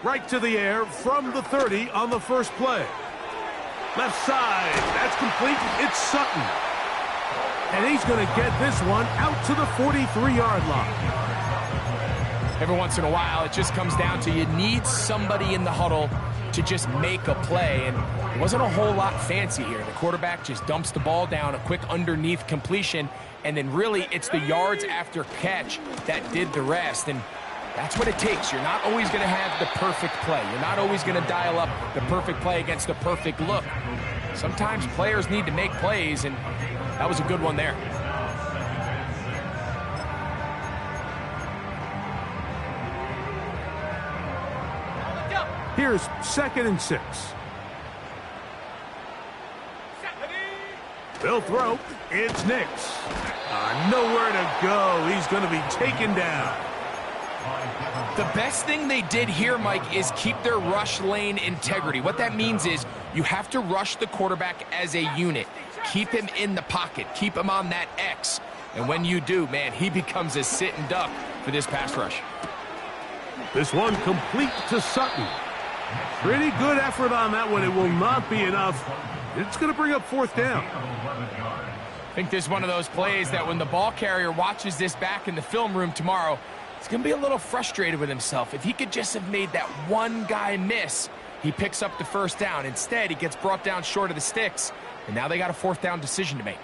Right to the air from the 30 on the first play. Left side, that's complete. It's Sutton. And he's going to get this one out to the 43-yard line. Every once in a while, it just comes down to you need somebody in the huddle to just make a play, and it wasn't a whole lot fancy here. The quarterback just dumps the ball down, a quick underneath completion, and then really it's the yards after catch that did the rest, and that's what it takes. You're not always going to have the perfect play. You're not always going to dial up the perfect play against the perfect look. Sometimes players need to make plays, and that was a good one there. Here's 2nd and 6. They'll throw. It's Nix. Nowhere to go. He's going to be taken down. The best thing they did here, Mike, is keep their rush lane integrity. What that means is you have to rush the quarterback as a unit. Keep him in the pocket. Keep him on that X. And when you do, man, he becomes a sitting duck for this pass rush. This one complete to Sutton. Pretty good effort on that one. It will not be enough. It's going to bring up 4th down. I think this is one of those plays that when the ball carrier watches this back in the film room tomorrow, he's going to be a little frustrated with himself. If he could just have made that one guy miss, he picks up the 1st down. Instead, he gets brought down short of the sticks, and now they got a 4th down decision to make.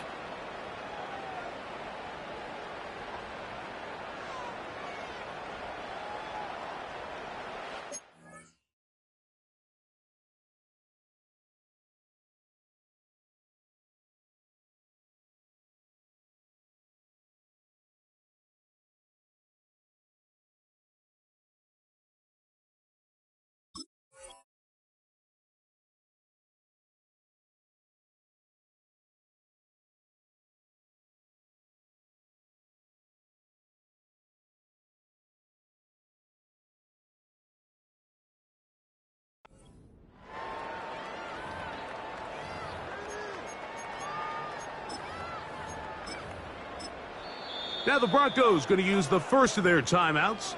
Now the Broncos going to use the first of their timeouts.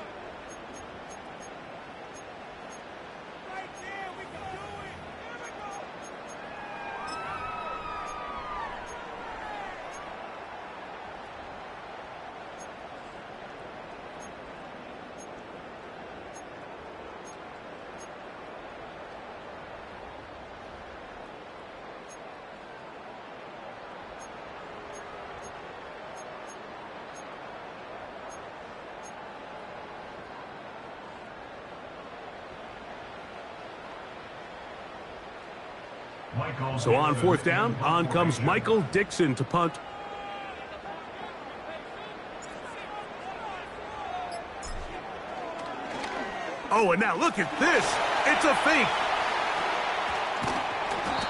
So on 4th down, on comes Michael Dixon to punt. Oh, and now look at this. It's a fake.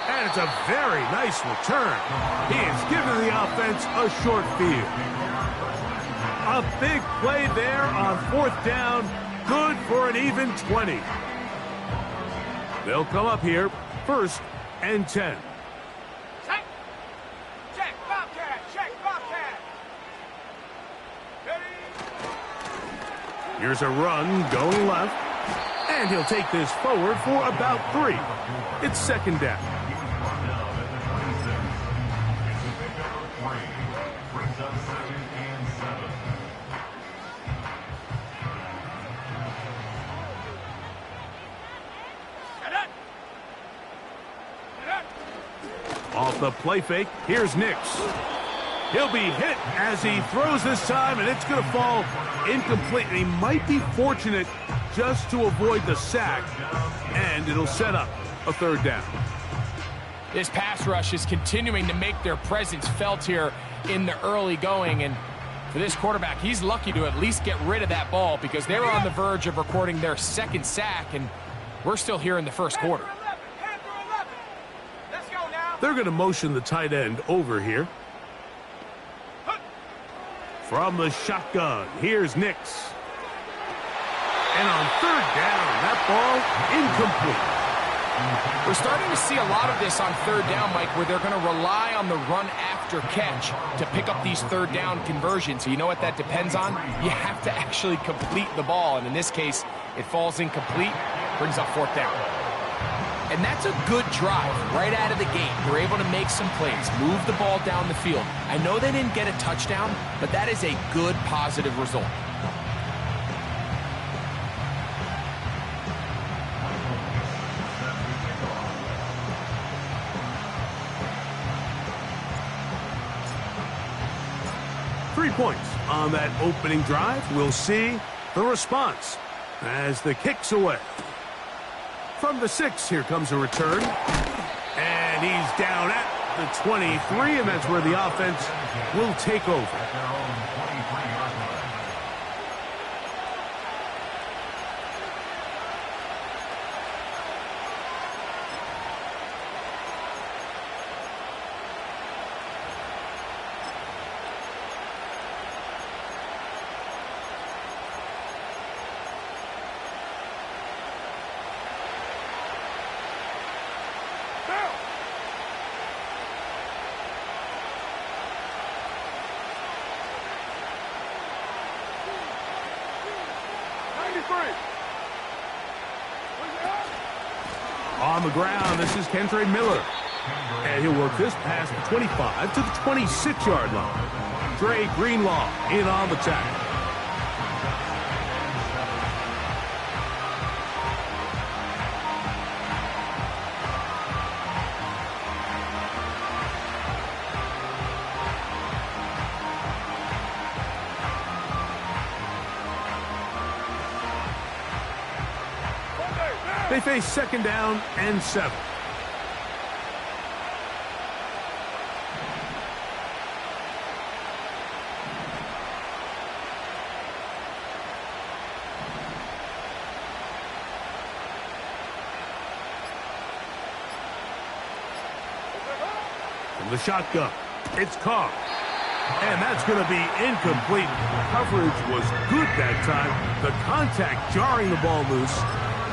And it's a very nice return. He has given the offense a short field. A big play there on 4th down. Good for an even 20. They'll come up here 1st and 10. Check, Bobcat, check, Bobcat. Ready? Here's a run going left, and he'll take this forward for about 3. It's 2nd down. Off the play fake, here's Nix. He'll be hit as he throws this time, and it's going to fall incomplete. And he might be fortunate just to avoid the sack, and it'll set up a 3rd down. This pass rush is continuing to make their presence felt here in the early going, and for this quarterback, he's lucky to at least get rid of that ball because they were on the verge of recording their 2nd sack, and we're still here in the 1st quarter. They're going to motion the tight end over here. From the shotgun, here's Nix. And on 3rd down, that ball incomplete. We're starting to see a lot of this on third down, Mike, where they're going to rely on the run after catch to pick up these third down conversions. So you know what that depends on? You have to actually complete the ball, and in this case, it falls incomplete, brings up fourth down. And that's a good drive right out of the gate. They're able to make some plays, move the ball down the field. I know they didn't get a touchdown, but that is a good, positive result. Points on that opening drive. We'll see the response as the kick's away. From the 6, here comes a return. And he's down at the 23, and that's where the offense will take over. On the ground, this is Kentre Miller. And he'll work this past the 25 to the 26-yard line. Dre Greenlaw in on the tackle. They face second down and 7. From the shotgun, it's Carr. And that's going to be incomplete. Coverage was good that time. The contact jarring the ball loose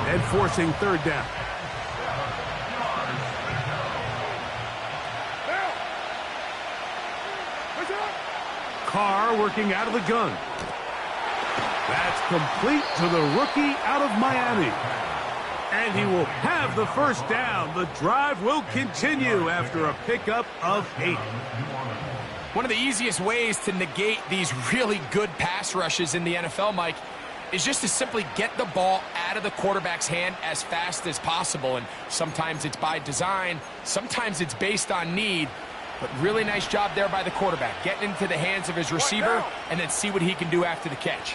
and forcing third down. Carr working out of the gun. That's complete to the rookie out of Miami. And he will have the first down. The drive will continue after a pickup of 8. One of the easiest ways to negate these really good pass rushes in the NFL, Mike, is just to simply get the ball out of the quarterback's hand as fast as possible. And sometimes it's by design, sometimes it's based on need. But really nice job there by the quarterback, getting into the hands of his receiver and then see what he can do after the catch.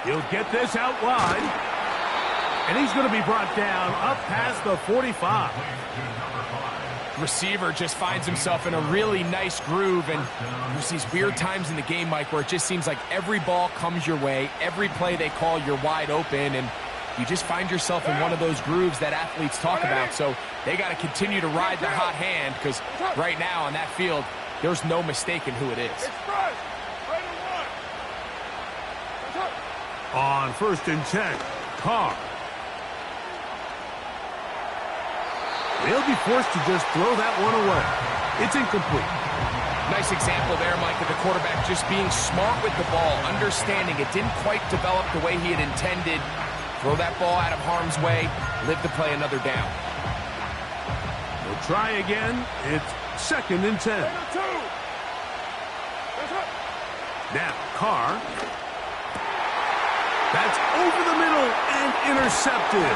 He'll get this out wide. And he's going to be brought down up past the 45. Receiver just finds himself in a really nice groove, and there's these weird times in the game, Mike, where it just seems like every ball comes your way, every play they call, you're wide open, and you just find yourself in one of those grooves that athletes talk about. So they got to continue to ride the hot hand, because right now on that field, there's no mistaking who it is. On 1st and 10, Carr. They'll be forced to just throw that one away. It's incomplete. Nice example there, Mike, of the quarterback just being smart with the ball, understanding it didn't quite develop the way he had intended. Throw that ball out of harm's way, live to play another down. We'll try again. It's 2nd and 10. Now, Carr. That's over the middle and intercepted.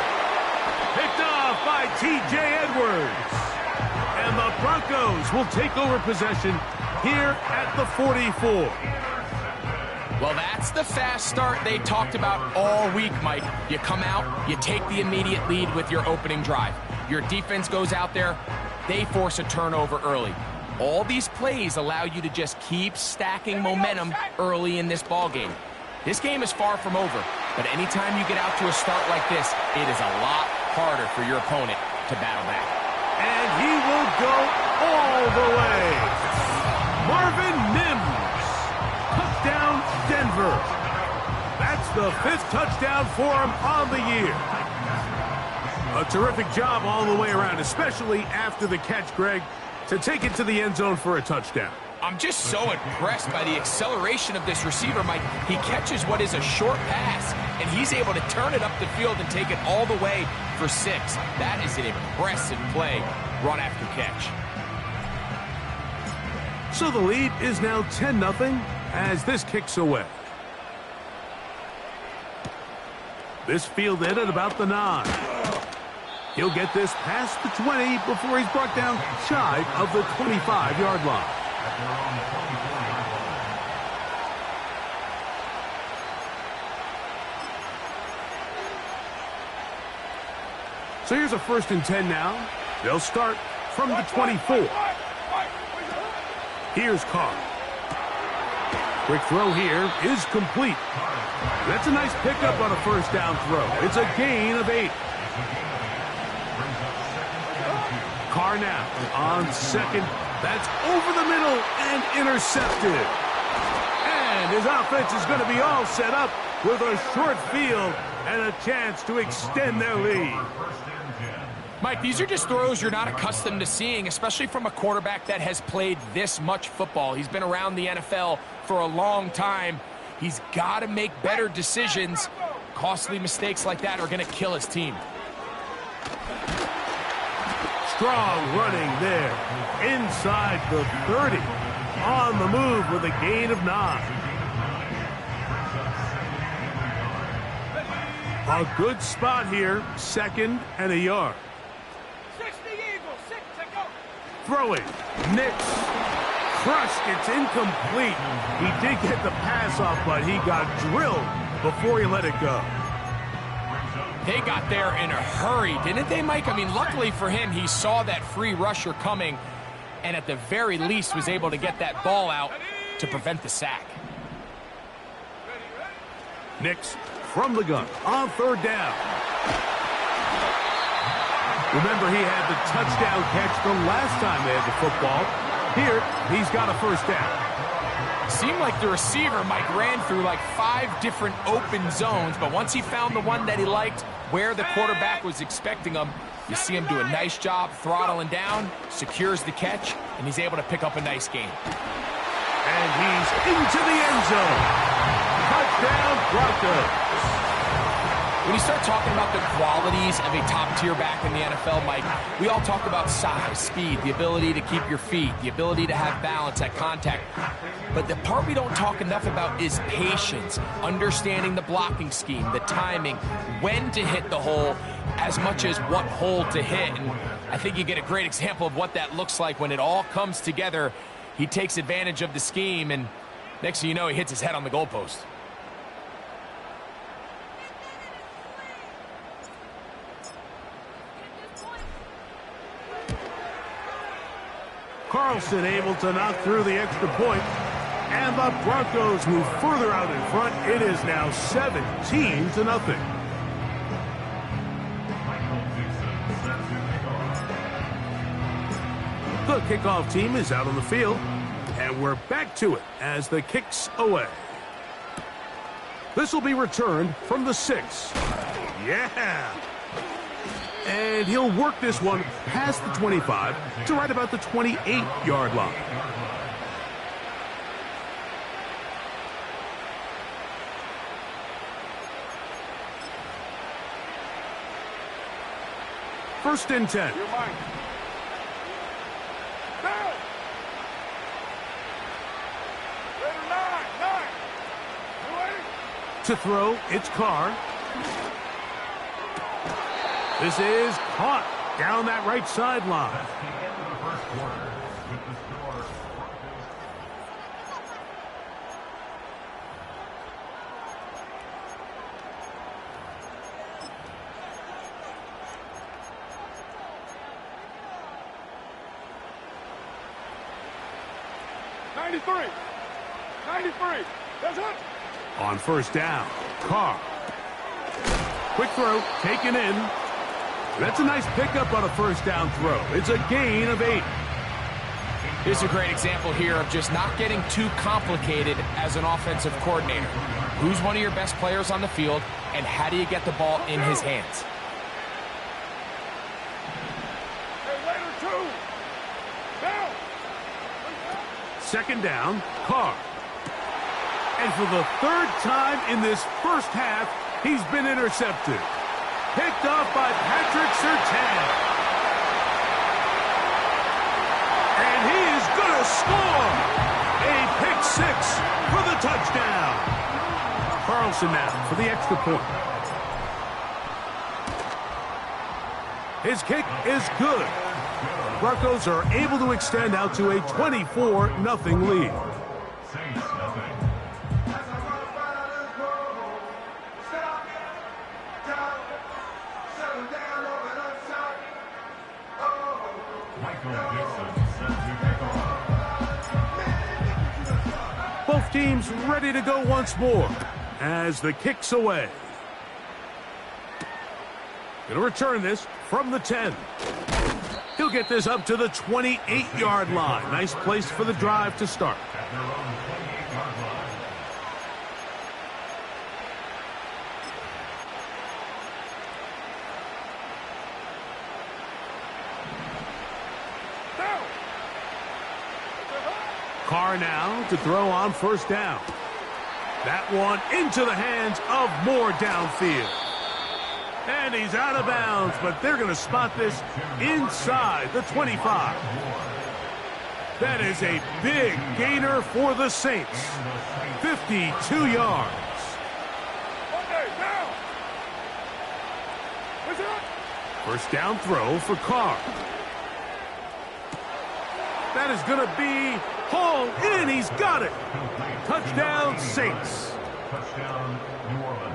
Picked off by T.J. Edwards. And the Broncos will take over possession here at the 44. Well, that's the fast start they talked about all week, Mike. You come out, you take the immediate lead with your opening drive. Your defense goes out there, they force a turnover early. All these plays allow you to just keep stacking momentum early in this ball game. This game is far from over, but anytime you get out to a start like this, it is a lot harder for your opponent to battle back. And he will go all the way. Marvin Mims. Touchdown, Denver. That's the 5th touchdown for him on the year. A terrific job all the way around, especially after the catch, Greg, to take it to the end zone for a touchdown. I'm just so impressed by the acceleration of this receiver, Mike. He catches what is a short pass, and he's able to turn it up the field and take it all the way for 6. That is an impressive play, run after catch. So the lead is now 10-0 as this kicks away. This fielded at about the 9. He'll get this past the 20 before he's brought down shy of the 25-yard line. So here's a 1st and 10 now. They'll start from the 24. Here's Carr. Quick throw here is complete. That's a nice pickup on a 1st down throw. It's a gain of 8. Carr now on 2nd. That's over the middle and intercepted. And his offense is going to be all set up with a short field and a chance to extend their lead. Mike, these are just throws you're not accustomed to seeing, especially from a quarterback that has played this much football. He's been around the NFL for a long time. He's got to make better decisions. Costly mistakes like that are going to kill his team. Strong running there. Inside the 30. On the move with a gain of 9. A good spot here. 2nd and a yard. 60 Eagles, 6 to go. Throwing. Nix. Crushed. It's incomplete. He did get the pass off, but he got drilled before he let it go. They got there in a hurry, didn't they, Mike? I mean, luckily for him, he saw that free rusher coming and at the very least was able to get that ball out to prevent the sack. Nix from the gun on 3rd down. Remember, he had the touchdown catch the last time they had the football. Here, he's got a 1st down. Seemed like the receiver, Mike, ran through like 5 different open zones, but once he found the one that he liked, where the quarterback was expecting him, you see him do a nice job throttling down, secures the catch, and he's able to pick up a nice gain. And he's into the end zone. Touchdown, Broncos. When you start talking about the qualities of a top-tier back in the NFL, Mike, we all talk about size, speed, the ability to keep your feet, the ability to have balance at contact. But the part we don't talk enough about is patience, understanding the blocking scheme, the timing, when to hit the hole, as much as what hole to hit. And I think you get a great example of what that looks like when it all comes together. He takes advantage of the scheme, and next thing you know, he hits his head on the goalpost. Carlson able to knock through the extra point. And the Broncos move further out in front. It is now 17-0. The kickoff team is out on the field. And we're back to it as the kick's away. This will be returned from the 6. Yeah! And he'll work this one past the 25 to right about the 28-yard line. First and 10. You're mine. Down. Ready, 9. You ready? To throw, it's Carr. This is caught down that right sideline. That's it. On first down, Carr. Quick throw, taken in. That's a nice pickup on a first down throw. It's a gain of 8. Here's a great example here of just not getting too complicated as an offensive coordinator. Who's one of your best players on the field, and how do you get the ball in his hands? Second down, Carr. And for the third time in this first half, he's been intercepted. Picked off by Patrick Surtain. And he is going to score. A pick 6 for the touchdown. Carlson now for the extra point. His kick is good. Broncos are able to extend out to a 24-0 lead. Both teams ready to go once more as the kick's away. Going to return this from the 10. He'll get this up to the 28-yard line. Nice place for the drive to start. Carr now to throw on first down. That one into the hands of Moore downfield. And he's out of bounds, but they're going to spot this inside the 25. That is a big gainer for the Saints. 52 yards. First down throw for Carr. That is going to be hauled in. He's got it. Touchdown, Saints. Touchdown, New Orleans.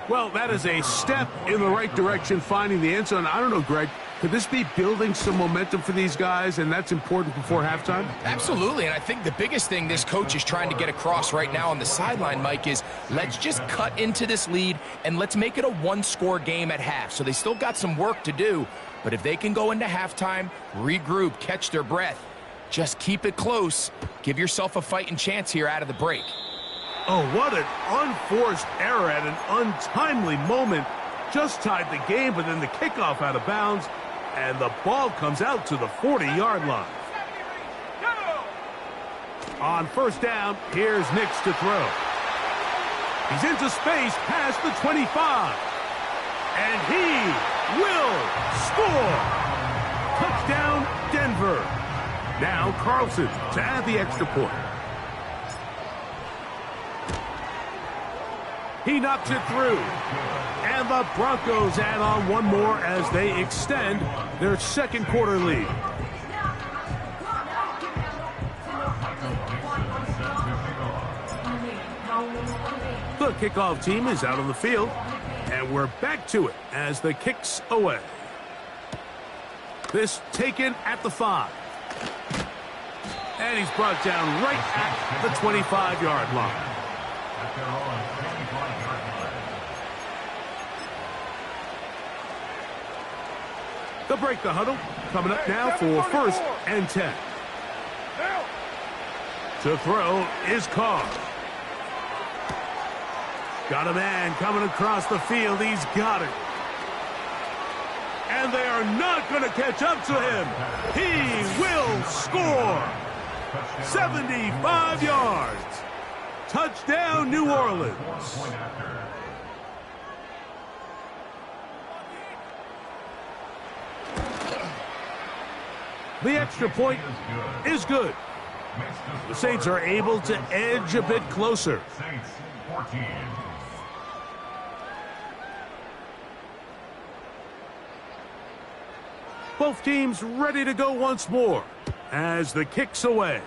Well, that is a step in the right direction, finding the end zone. I don't know, Greg, could this be building some momentum for these guys, and that's important before halftime? Absolutely, and I think the biggest thing this coach is trying to get across right now on the sideline, Mike, is let's just cut into this lead, and let's make it a one-score game at half. So they still got some work to do, but if they can go into halftime, regroup, catch their breath, just keep it close, give yourself a fighting chance here out of the break. Oh, what an unforced error at an untimely moment. Just tied the game, but then the kickoff out of bounds, and the ball comes out to the 40-yard line. On first down, here's Nix to throw. He's into space past the 25. And he will score. Touchdown, Denver. Now Carlson to add the extra point. He knocks it through. And the Broncos add on one more as they extend their second quarter lead. The kickoff team is out on the field. And we're back to it as the kick's away. This taken at the 5. And he's brought down right at the 25-yard line. They'll break the huddle. Coming up now for first and 10. To throw is Carr. Got a man coming across the field. He's got it. And they are not going to catch up to him. He will score. 75 yards. Touchdown, New Orleans. The extra point is good. The Saints are able to edge a bit closer. Both teams ready to go once more as the kick's away.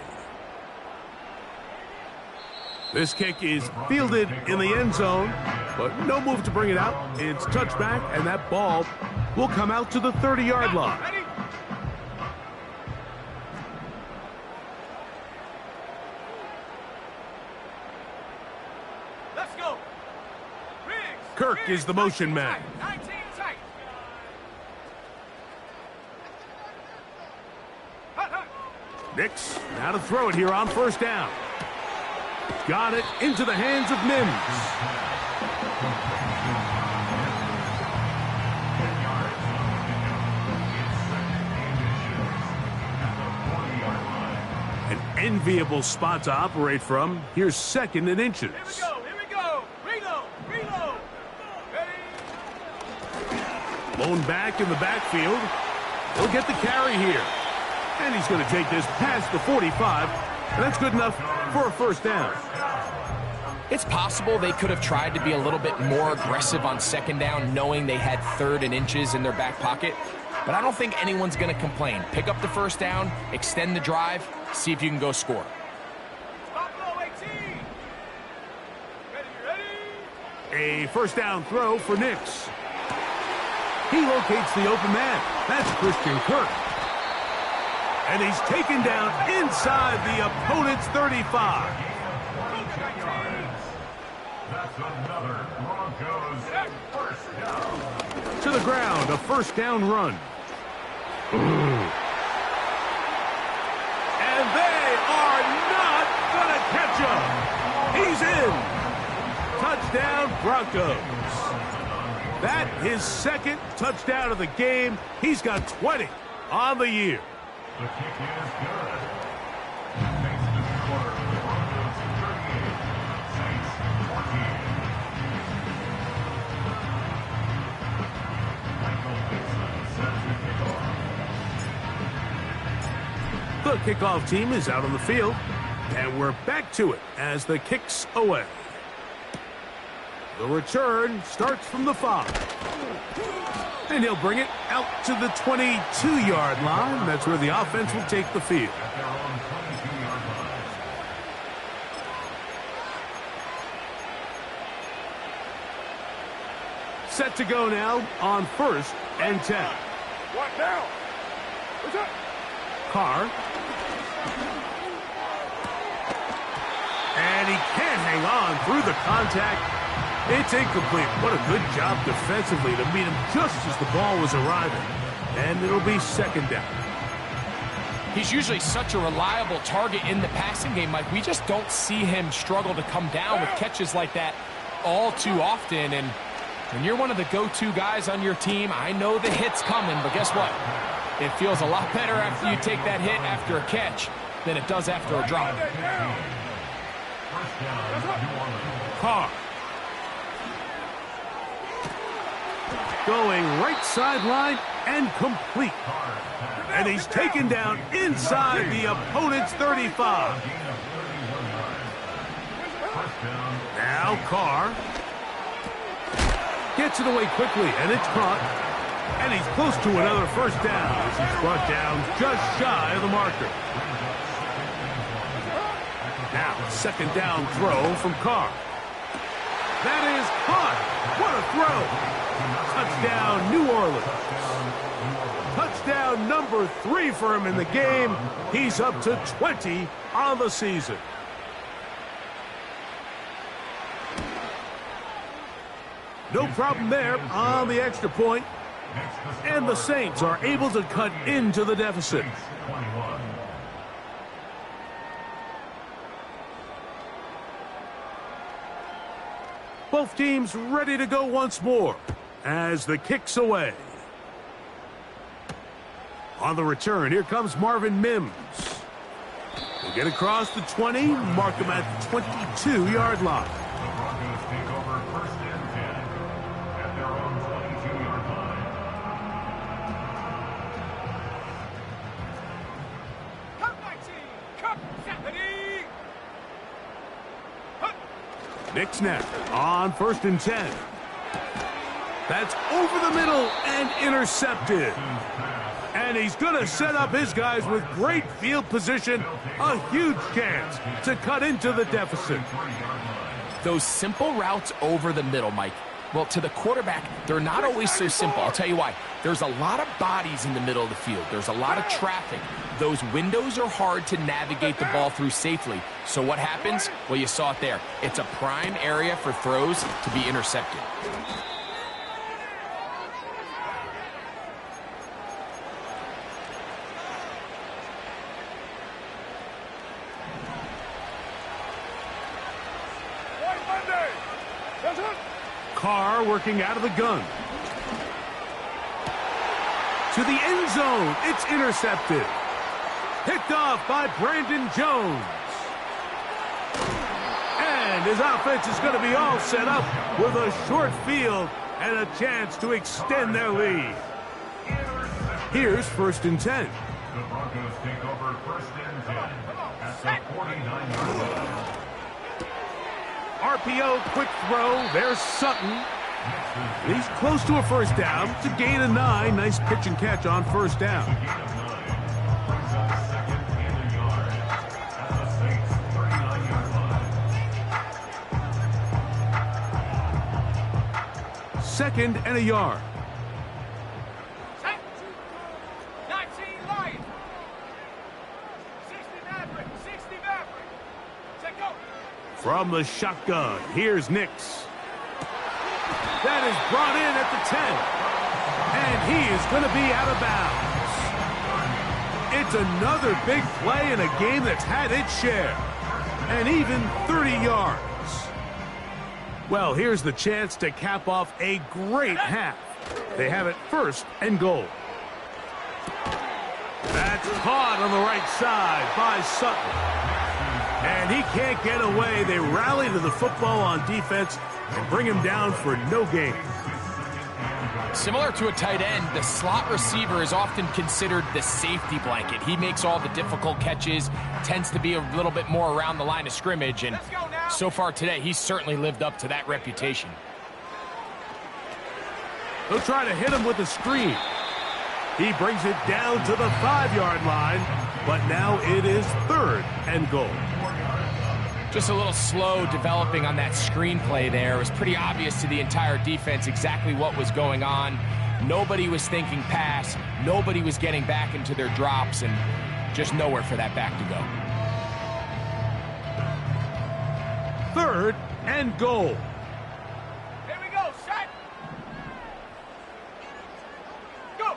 This kick is fielded in the end zone, but no move to bring it out. It's touchback, and that ball will come out to the 30-yard line. Let's go. Kirk is the motion man. Nix now to throw it here on first down. Got it into the hands of Mims. An enviable spot to operate from. Here's 2nd and inches. Here we go. Reload. Ready. Blown back in the backfield. He'll get the carry here. And he's going to take this past the 45. And that's good enough for a first down. It's possible they could have tried to be a little bit more aggressive on 2nd down, knowing they had 3rd and inches in their back pocket. But I don't think anyone's going to complain. Pick up the first down, extend the drive, see if you can go score. Stop low, 18. Ready. A first down throw for Nix. He locates the open man. That's Christian Kirk. And he's taken down inside the opponent's 35. That's another Broncos first down. To the ground, a first down run. And they are not going to catch him. He's in. Touchdown, Broncos. That his 2nd touchdown of the game. He's got 20 on the year. The kick is good. Makes the score. Broncos 38, Saints 14. Michael Dixon sets the kickoff. The kickoff team is out on the field, and we're back to it as the kick's away. The return starts from the 5. And he'll bring it out to the 22-yard line. That's where the offense will take the field. At their own 22-yard line. Set to go now on 1st and 10. What now? What's up? Carr. And he can't hang on through the contact. It's incomplete. What a good job defensively to meet him just as the ball was arriving. And it'll be 2nd down. He's usually such a reliable target in the passing game, Mike. We just don't see him struggle to come down with catches like that all too often. And when you're one of the go-to guys on your team, I know the hit's coming, but guess what? It feels a lot better after you take that hit after a catch than it does after a drop. First down, New Orleans. Carr. Going right sideline and complete. And he's taken down inside the opponent's 35. Now Carr gets it away quickly, and it's caught. And he's close to another first down as he's brought down just shy of the marker. Now, 2nd down throw from Carr. That is caught. What a throw. Touchdown, New Orleans. Touchdown number 3 for him in the game. He's up to 20 on the season. No problem there on the extra point. And the Saints are able to cut into the deficit. Both teams ready to go once more as the kick's away. On the return, here comes Marvin Mims. He'll get across the 20, mark him at the 22-yard line. The Broncos take over 1st and 10 at their own 22-yard line. Cut 19. Cut 70. Cut. Nick snap on 1st and 10. That's over the middle and intercepted. And he's going to set up his guys with great field position. A huge chance to cut into the deficit. Those simple routes over the middle, Mike. Well, to the quarterback, they're not always so simple. I'll tell you why. There's a lot of bodies in the middle of the field. There's a lot of traffic. Those windows are hard to navigate the ball through safely. So what happens? Well, you saw it there. It's a prime area for throws to be intercepted. Carr working out of the gun. To the end zone. It's intercepted. Picked off by Brandon Jones. And his offense is going to be all set up with a short field and a chance to extend their lead. Here's 1st and 10. The Broncos take over 1st and 10 at the 49-yard line. RPO, quick throw. There's Sutton. He's close to a 1st down. It's a gain of 9. Nice pitch and catch on 1st down. Gain of 9 brings up 2nd and a yard at the Saints' 39-yard line. 2nd and a yard. 19 Lions. 60 Maverick. 60 Maverick. Set go. From the shotgun, here's Nix. That is brought in at the 10. And he is going to be out of bounds. It's another big play in a game that's had its share. And even 30 yards. Well, here's the chance to cap off a great half. They have it 1st and goal. That's caught on the right side by Sutton. And he can't get away. They rally to the football on defense and bring him down for no gain. Similar to a tight end, the slot receiver is often considered the safety blanket. He makes all the difficult catches, tends to be a little bit more around the line of scrimmage, and so far today, he's certainly lived up to that reputation. They'll try to hit him with a screen. He brings it down to the 5-yard line, but now it is 3rd and goal. Just a little slow developing on that screenplay there. It was pretty obvious to the entire defense exactly what was going on. Nobody was thinking pass. Nobody was getting back into their drops, and just nowhere for that back to go. 3rd and goal. Here we go. Set. Go.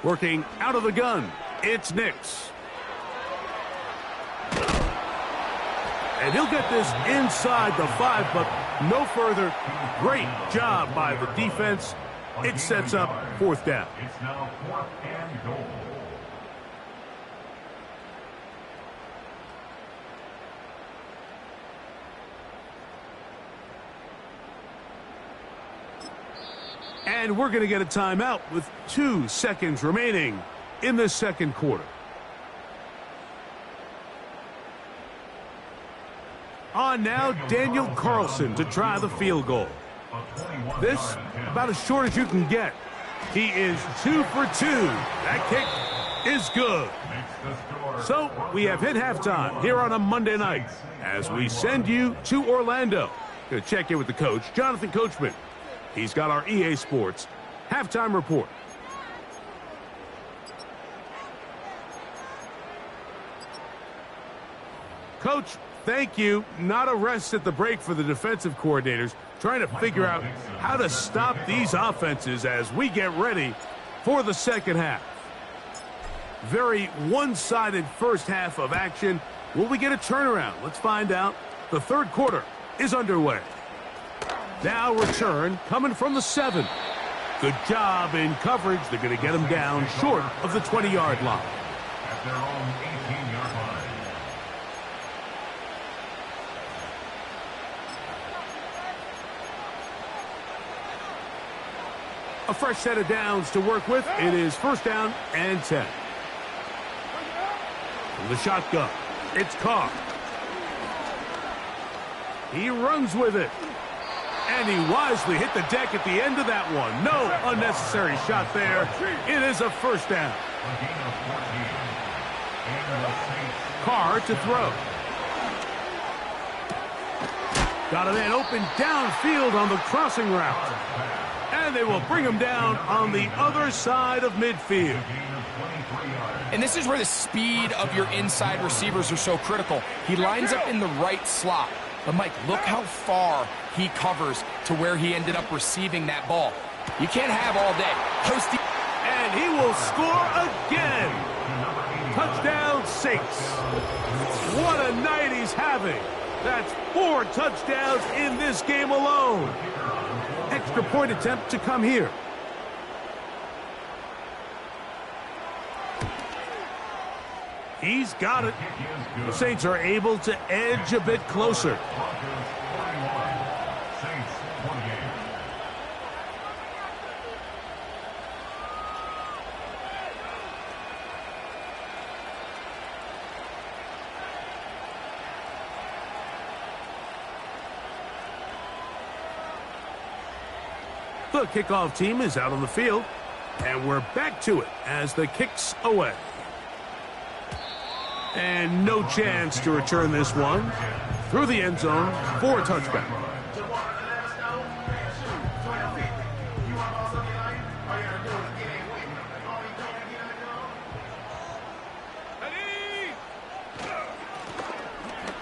Working out of the gun, it's Nix. And he'll get this inside the 5, but no further. Great job by the defense. It sets up 4th down. It's now 4th and goal. And we're going to get a timeout with 2 seconds remaining in the 2nd quarter. On now, Daniel Carlson to try the field goal. This, about as short as you can get. He is 2 for 2. That kick is good. So, we have hit halftime here on a Monday night as we send you to Orlando. Going to check in with the coach, Jonathan Coachman. He's got our EA Sports halftime report. Coach, thank you. Not a rest at the break for the defensive coordinators, trying to figure out how to stop these offenses as we get ready for the 2nd half. Very one-sided 1st half of action. Will we get a turnaround? Let's find out. The 3rd quarter is underway. Now return coming from the 7. Good job in coverage. They're going to get him down short of the 20-yard line. At their own 18-yard line. A fresh set of downs to work with. It is 1st down and 10. From the shotgun, it's Carr. He runs with it. And he wisely hit the deck at the end of that one. No unnecessary shot there. It is a 1st down. Carr to throw. Got a man open downfield on the crossing route. And they will bring him down on the other side of midfield. And this is where the speed of your inside receivers are so critical. He lines up in the right slot. But, Mike, look how far he covers to where he ended up receiving that ball. You can't have all day. And he will score again. Touchdown, Saints. What a night he's having. That's 4 touchdowns in this game alone. Extra point attempt to come here. He's got it. The Saints are able to edge a bit closer. The kickoff team is out on the field, and we're back to it as the kick's away. And no chance to return this one through the end zone for a touchback.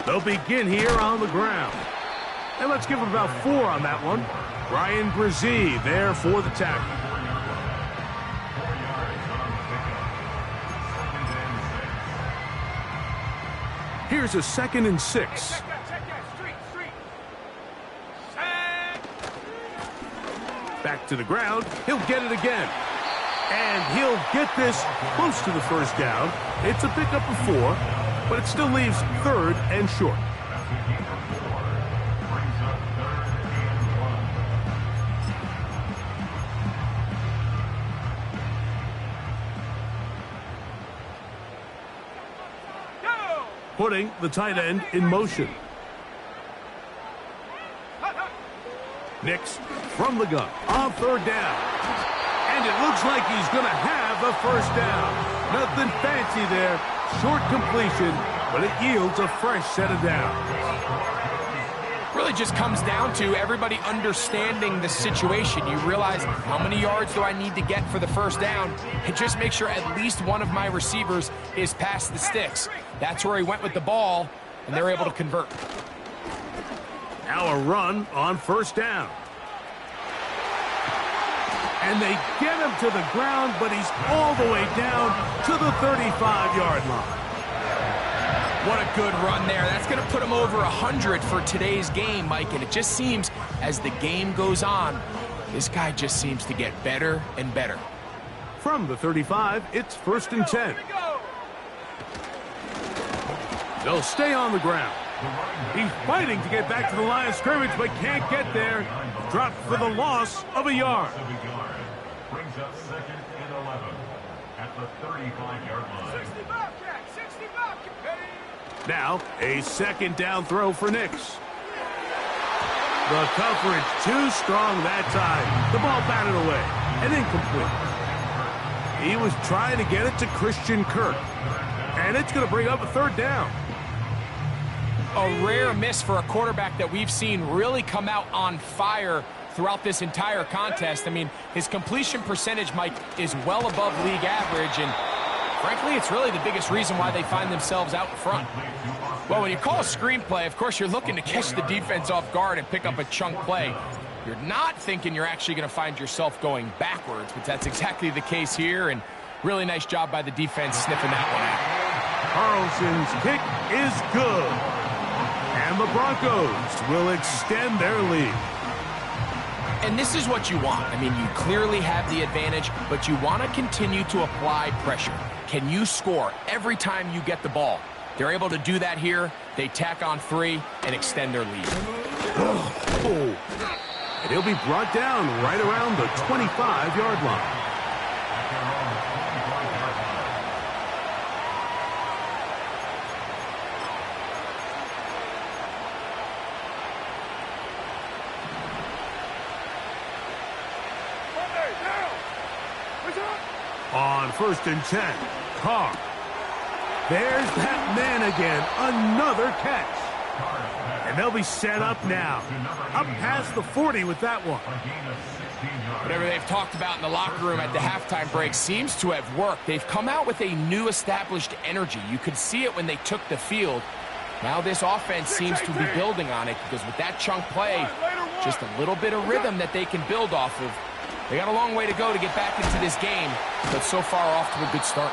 They'll begin here on the ground. And let's give them about 4 on that one. Ryan Brzee there for the tackle. Here's a 2nd and 6. Back to the ground. He'll get it again. And he'll get this close to the first down. It's a pickup of 4, but it still leaves 3rd and short. Putting the tight end in motion. Nix from the gun on 3rd down. And it looks like he's going to have a first down. Nothing fancy there. Short completion, but it yields a fresh set of downs. Really just comes down to everybody understanding the situation. You realize how many yards do I need to get for the first down, and just make sure at least one of my receivers is past the sticks. That's where he went with the ball, and they're able to convert. Now a run on 1st down. And they get him to the ground, but he's all the way down to the 35-yard line. What a good run there. That's going to put him over 100 for today's game, Mike. And it just seems as the game goes on, this guy just seems to get better and better. From the 35, it's 1st and 10. They'll stay on the ground. He's fighting to get back to the line of scrimmage, but can't get there. Dropped for the loss of a yard. Brings up 2nd and 11 at the 35-yard line. 60 Bobcat, 60 Bobcat. Now, a 2nd down throw for Nix. The coverage too strong that time. The ball batted away and incomplete. He was trying to get it to Christian Kirk. And it's going to bring up a 3rd down. A rare miss for a quarterback that we've seen really come out on fire throughout this entire contest. I mean, his completion percentage, Mike, is well above league average, and frankly, it's really the biggest reason why they find themselves out in front. Well, when you call a screenplay, of course, you're looking to catch the defense off guard and pick up a chunk play. You're not thinking you're actually going to find yourself going backwards, but that's exactly the case here, and really nice job by the defense sniffing that one out. Carlson's kick is good. And the Broncos will extend their lead. And this is what you want. I mean, you clearly have the advantage, but you want to continue to apply pressure. Can you score every time you get the ball? They're able to do that here. They tack on 3 and extend their lead. Oh. And he'll be brought down right around the 25-yard line. On 1st and 10, Carr. There's that man again, another catch. And they'll be set up now. Up past the 40 with that one. Whatever they've talked about in the locker room at the halftime break seems to have worked. They've come out with a new established energy. You could see it when they took the field. Now this offense seems to be building on it because with that chunk play, just a little bit of rhythm that they can build off of. They got a long way to go to get back into this game, but so far off to a good start.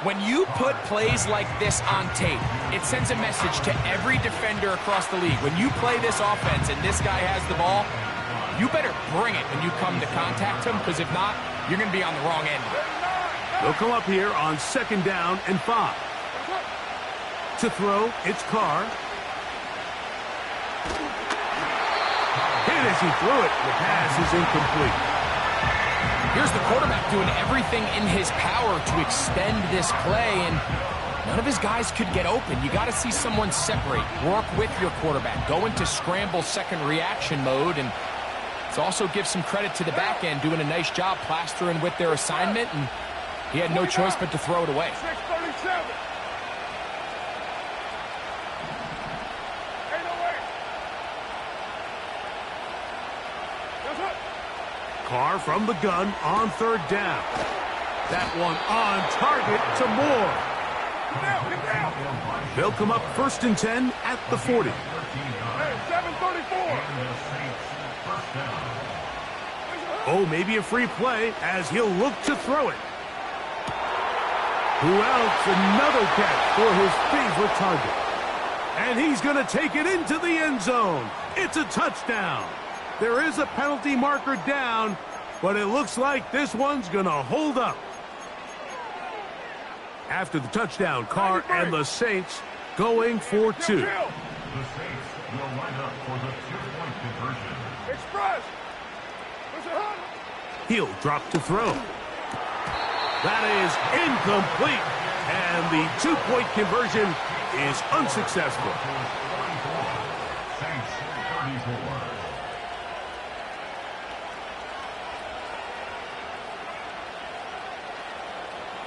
When you put plays like this on tape, it sends a message to every defender across the league. When you play this offense and this guy has the ball, you better bring it when you come to contact him, because if not, you're going to be on the wrong end. They'll come up here on 2nd down and 5. To throw, it's Carr. Hit as he threw it. The pass is incomplete. Here's the quarterback doing everything in his power to extend this play, and none of his guys could get open. You got to see someone separate, work with your quarterback, go into scramble second reaction mode, and it also gives some credit to the back end doing a nice job plastering with their assignment, and he had no choice but to throw it away. 637. Carr from the gun on 3rd down. That one on target to Moore. They'll come up 1st and 10 at the 40. Hey, 734. Oh, maybe a free play as he'll look to throw it. Who else? Another catch for his favorite target. And he's going to take it into the end zone. It's a touchdown. There is a penalty marker down, but it looks like this one's going to hold up. After the touchdown, Carr and the Saints going for 2. The Saints will line up for the 2-point conversion. Express. There's a hunt. He'll drop to throw. That is incomplete, and the 2-point conversion is unsuccessful. Saints 34.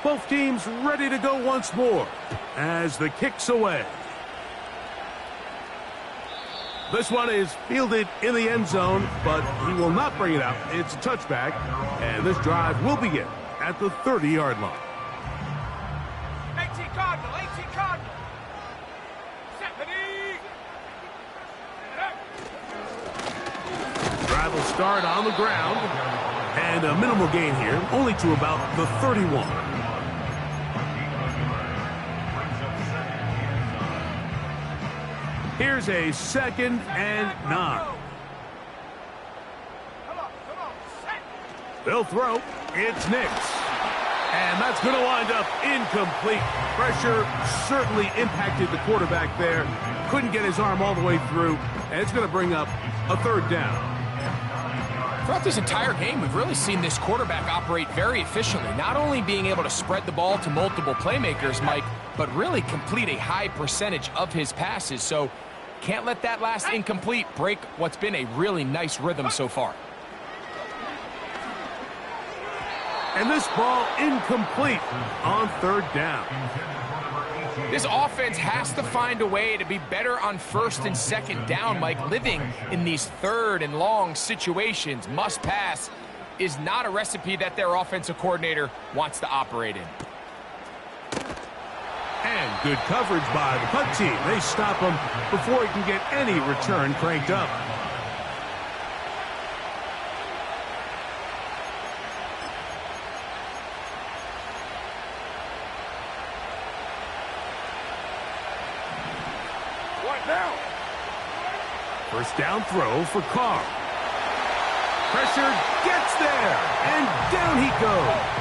Both teams ready to go once more as the kick's away. This one is fielded in the end zone, but he will not bring it out. It's a touchback, and this drive will begin at the 30-yard line. 18 Cardinal, 18 Cardinal. Drive will start on the ground, and a minimal gain here, only to about the 31. Here's a 2nd and 9. They'll throw. It's Nix. And that's going to wind up incomplete. Pressure certainly impacted the quarterback there. Couldn't get his arm all the way through. And it's going to bring up a 3rd down. Throughout this entire game, we've really seen this quarterback operate very efficiently, not only being able to spread the ball to multiple playmakers, Mike, but really complete a high percentage of his passes. So can't let that last incomplete break what's been a really nice rhythm so far. And this ball incomplete on 3rd down. This offense has to find a way to be better on 1st and 2nd down, Mike. Living in these 3rd and long situations, must pass, is not a recipe that their offensive coordinator wants to operate in. And good coverage by the punt team. They stop him before he can get any return cranked up. Now. 1st down throw for Carr. Pressure gets there, and down he goes.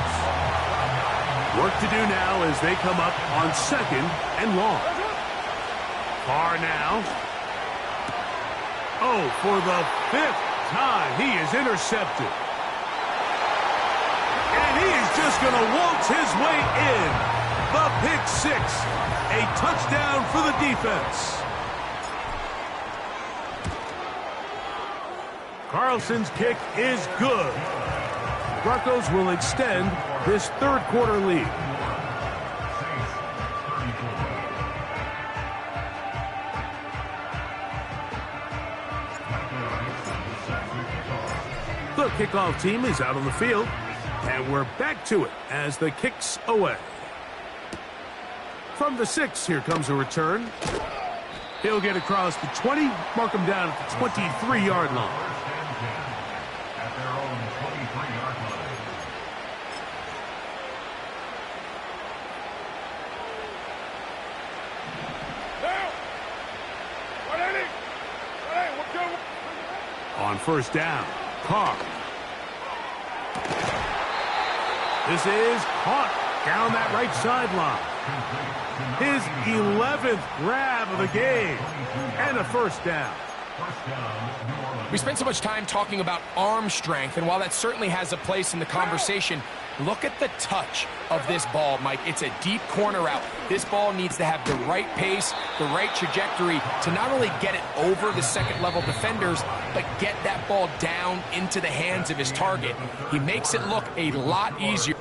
Work to do now as they come up on 2nd and long. Carr now. Oh, for the 5th time, he is intercepted. And he is just going to waltz his way in. The pick 6, a touchdown for the defense. Carlson's kick is good. Broncos will extend this 3rd quarter lead. The kickoff team is out on the field, and we're back to it as the kick's away. From the 6, here comes a return. He'll get across the 20, mark him down at the 23-yard line. At their own 23-yard line. On first down, Carr. This is caught down that right sideline. His 11th grab of the game and a first down. We spent so much time talking about arm strength, and while that certainly has a place in the conversation, look at the touch of this ball, Mike. It's a deep corner route. This ball needs to have the right pace, the right trajectory to not only get it over the second-level defenders, but get that ball down into the hands of his target. He makes it look a lot easier.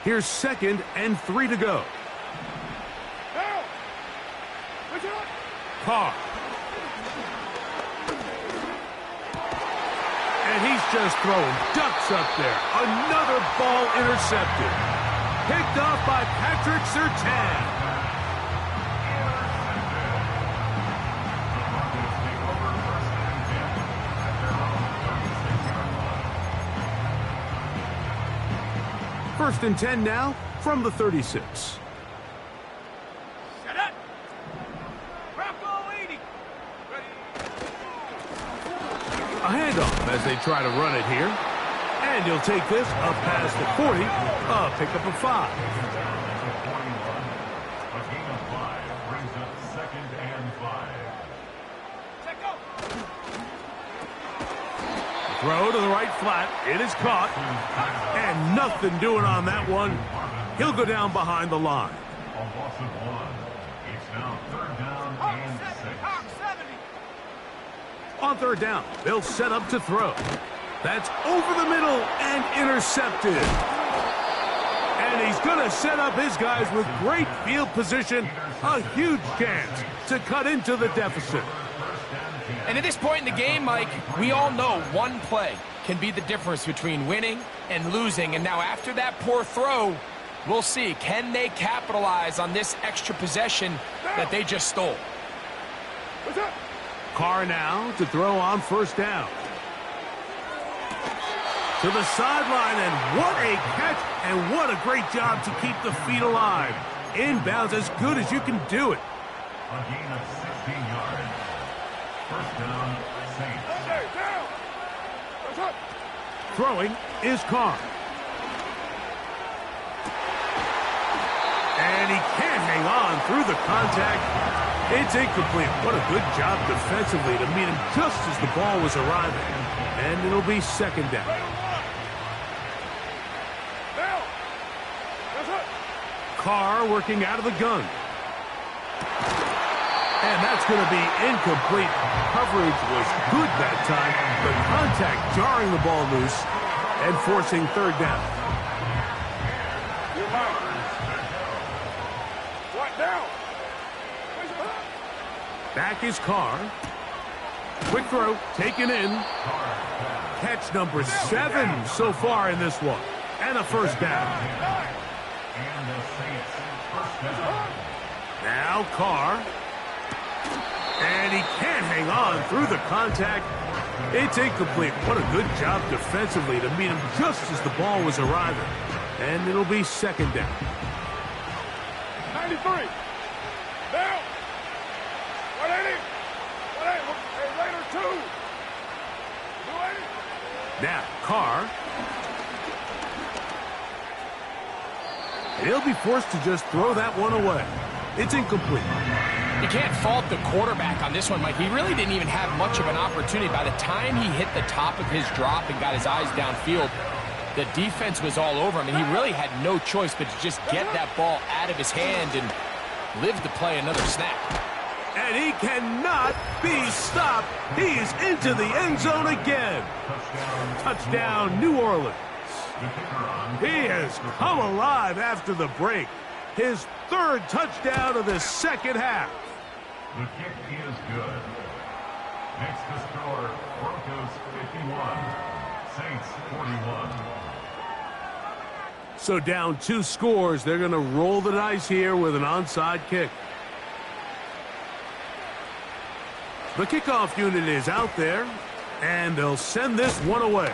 Here's 2nd and 3 to go. Carr. And he's just throwing ducks up there. Another ball intercepted. Picked off by Patrick Surtain. First and 10 now from the 36. A handoff as they try to run it here. And he'll take this up past the 40. A pickup of 5. A gain of 5 brings up 2nd and 5. Throw to the right flat. It is caught. And nothing doing on that one. He'll go down behind the line. A loss of 1. It's now 3rd down and 6. On 3rd down, they'll set up to throw. That's over the middle and intercepted. And he's going to set up his guys with great field position. A huge chance to cut into the deficit. And at this point in the game, Mike, we all know one play can be the difference between winning and losing. And now after that poor throw, we'll see, can they capitalize on this extra possession that they just stole? Carr now to throw on 1st down. To the sideline, and what a catch, and what a great job to keep the feet alive. Inbounds as good as you can do it. A gain of 16 yards. 1st down, Saints. Throwing is Carr. And he can't hang on through the contact. It's incomplete. What a good job defensively to meet him just as the ball was arriving. And it'll be 2nd down. Carr working out of the gun. And that's going to be incomplete. Coverage was good that time. The contact jarring the ball loose and forcing 3rd down. Back is Carr. Quick throw, taken in. Catch number 7 so far in this one. And a 1st down. And the Saints, 1st down. Now Carr. And he can't hang on through the contact. It's incomplete. What a good job defensively to meet him just as the ball was arriving. And it'll be 2nd down. 93. Now. 180. 180. Raider 2. 280. Now Carr. He'll be forced to just throw that one away. It's incomplete. You can't fault the quarterback on this one, Mike. He really didn't even have much of an opportunity. By the time he hit the top of his drop and got his eyes downfield, the defense was all over him, and he really had no choice but to just get that ball out of his hand and live to play another snap. And he cannot be stopped. He's into the end zone again. Touchdown, New Orleans. He has come alive after the break. His 3rd touchdown of the 2nd half. The kick is good. Next to score, Broncos 51, Saints 41. So down 2 scores, they're going to roll the dice here with an onside kick. The kickoff unit is out there, and they'll send this one away.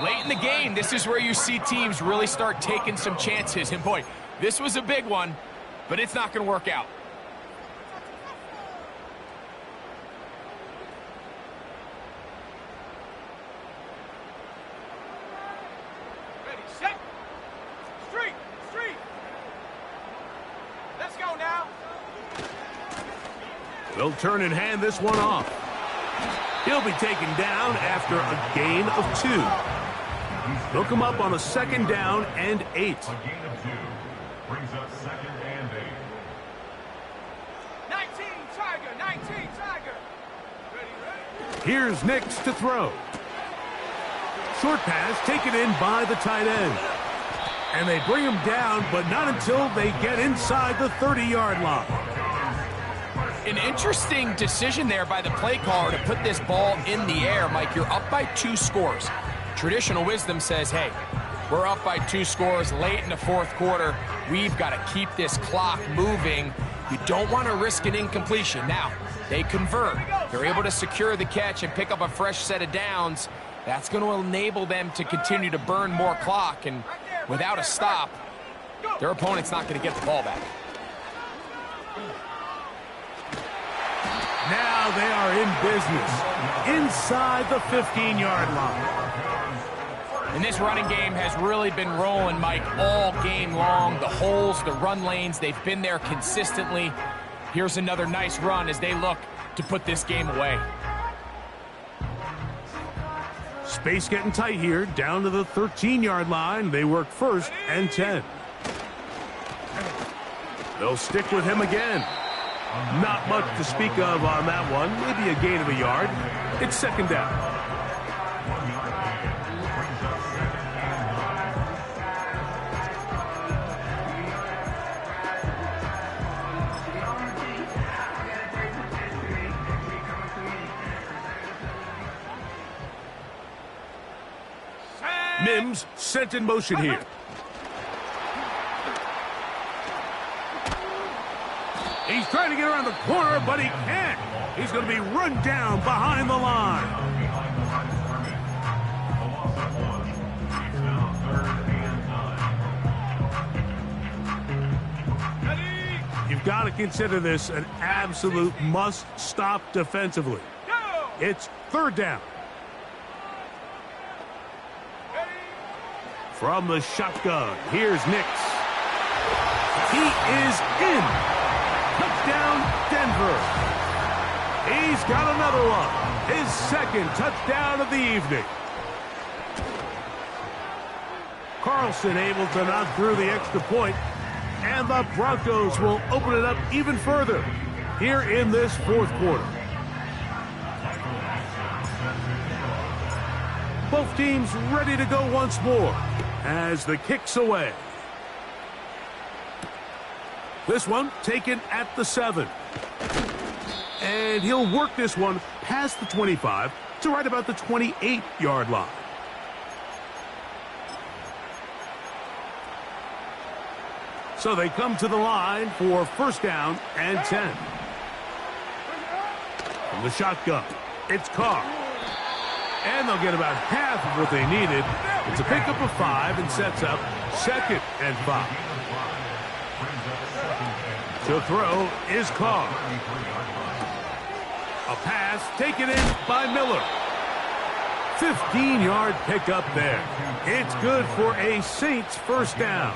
Late in the game, this is where you see teams really start taking some chances. And boy, this was a big one, but it's not going to work out. Ready, set. Street. Let's go now. They'll turn and hand this one off. He'll be taken down after a gain of 2. They'll come up on a 2nd down and 8. A gain of 2 brings up 2nd and 8. 19 Tiger. Ready. Here's Nix to throw. Short pass taken in by the tight end. And they bring him down, but not until they get inside the 30-yard line. An interesting decision there by the play caller to put this ball in the air. Mike, you're up by 2 scores. Traditional wisdom says, hey, we're up by 2 scores late in the 4th quarter. We've got to keep this clock moving. You don't want to risk an incompletion. Now, they convert. They're able to secure the catch and pick up a fresh set of downs. That's going to enable them to continue to burn more clock. And without a stop, their opponent's not going to get the ball back. Now they are in business inside the 15-yard line. And this running game has really been rolling, Mike, all game long. The holes, the run lanes, they've been there consistently. Here's another nice run as they look to put this game away. Space getting tight here, down to the 13-yard line. They work 1st and 10. They'll stick with him again. Not much to speak of on that one. Maybe a gain of a yard. It's 2nd down. Mims sent in motion here. He's trying to get around the corner, but he can't. He's going to be run down behind the line. You've got to consider this an absolute must-stop defensively. It's 3rd down. From the shotgun, here's Nix. He is in. Touchdown, Denver. He's got another one. His 2nd touchdown of the evening. Carlson able to knock through the extra point, and the Broncos will open it up even further here in this 4th quarter. Both teams ready to go once more as the kick's away. This one taken at the 7. And he'll work this one past the 25 to right about the 28-yard line. So they come to the line for 1st down and 10. From the shotgun, it's Carr. And they'll get about half of what they needed. It's a pickup of 5 and sets up 2nd and 5. To throw is Carr. A pass taken in by Miller. 15-yard pickup there. It's good for a Saints 1st down.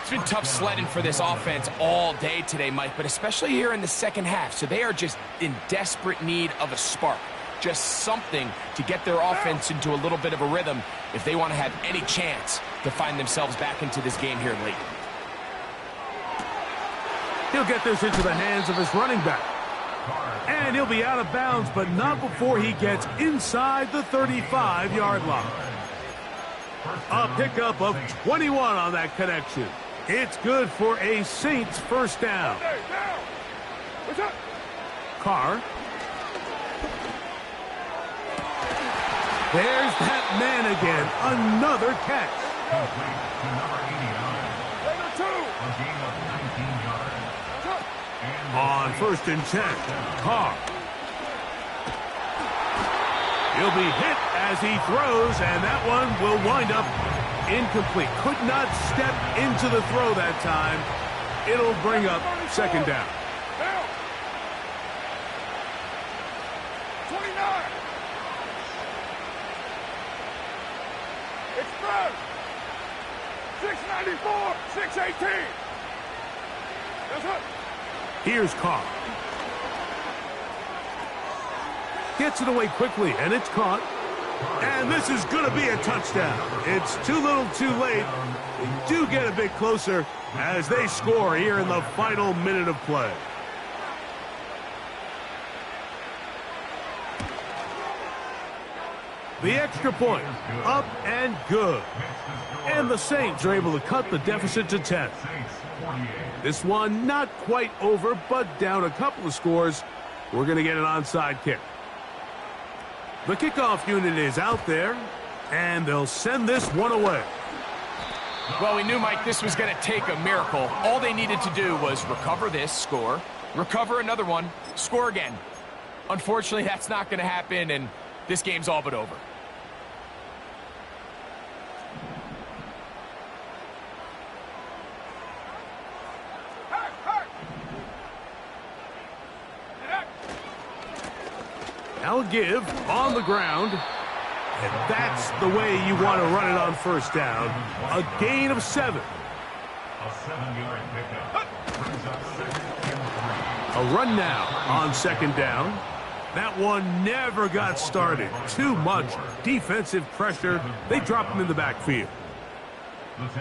It's been tough sledding for this offense all day today, Mike, but especially here in the 2nd half. So they are just in desperate need of a spark. Just something to get their offense into a little bit of a rhythm if they want to have any chance to find themselves back into this game here late. He'll get this into the hands of his running back. And he'll be out of bounds, but not before he gets inside the 35-yard line. A pickup of 21 on that connection. It's good for a Saints 1st down. Carr. There's that man again. Another catch. On 1st and 10, Carr. He'll be hit as he throws, and that one will wind up incomplete. Could not step into the throw that time. It'll bring up second down. 29. It's first. 694, 618. That's it. Here's Carr. Gets it away quickly, and it's caught. And this is going to be a touchdown. It's too little too late. They do get a bit closer as they score here in the final minute of play. The extra point, up and good. And the Saints are able to cut the deficit to 10. This one not quite over, but down a couple of scores. We're going to get an onside kick. The kickoff unit is out there, and they'll send this one away. Well, we knew, Mike, this was going to take a miracle. All they needed to do was recover this, score, recover another one, score again. Unfortunately, that's not going to happen, and this game's all but over. Now a give on the ground. And that's the way you want to run it on first down. A gain of 7. A 7-yard pickup brings up 2nd and 3. A run now on second down. That one never got started. Too much defensive pressure. They drop him in the backfield.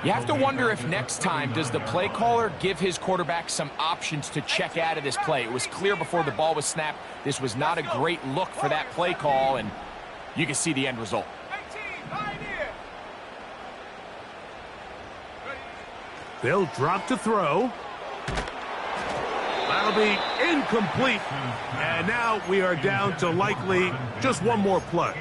You have to wonder if next time, does the play caller give his quarterback some options to check out of this play? It was clear before the ball was snapped. This was not a great look for that play call, and you can see the end result. 18, pioneer. They'll drop to throw. That'll be incomplete. And now we are down to likely just one more play.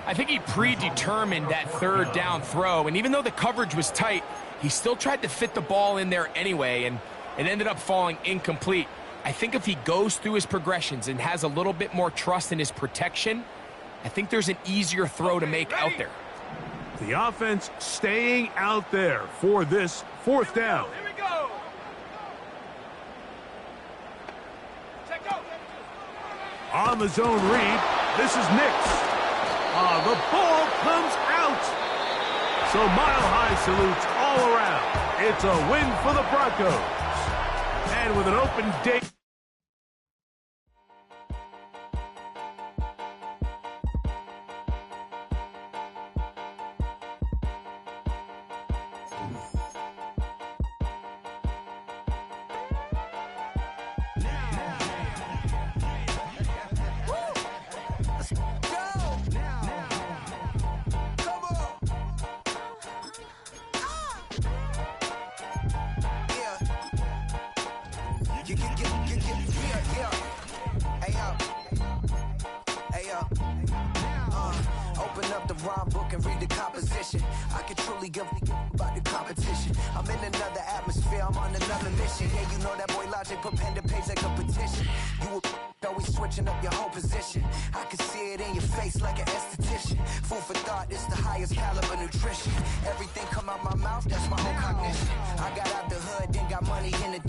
I think he predetermined that third down throw, and even though the coverage was tight, he still tried to fit the ball in there anyway, and it ended up falling incomplete. I think if he goes through his progressions and has a little bit more trust in his protection, I think there's an easier throw to make out there. The offense staying out there for this fourth down. Here we go. Check go. On the zone read, this is Nix. The ball comes out. So mile-high salutes all around. It's a win for the Broncos. And with an open date. Open up the rhyme book and read the composition. I can truly give about the competition. I'm in another atmosphere, I'm on another mission. Yeah, you know that boy Logic put pen to page like a petition. You always switching up your whole position. I can see it in your face like an esthetician. Food for thought, it's the highest caliber nutrition. Everything come out my mouth, that's my own cognition. I got out the hood, then got money in the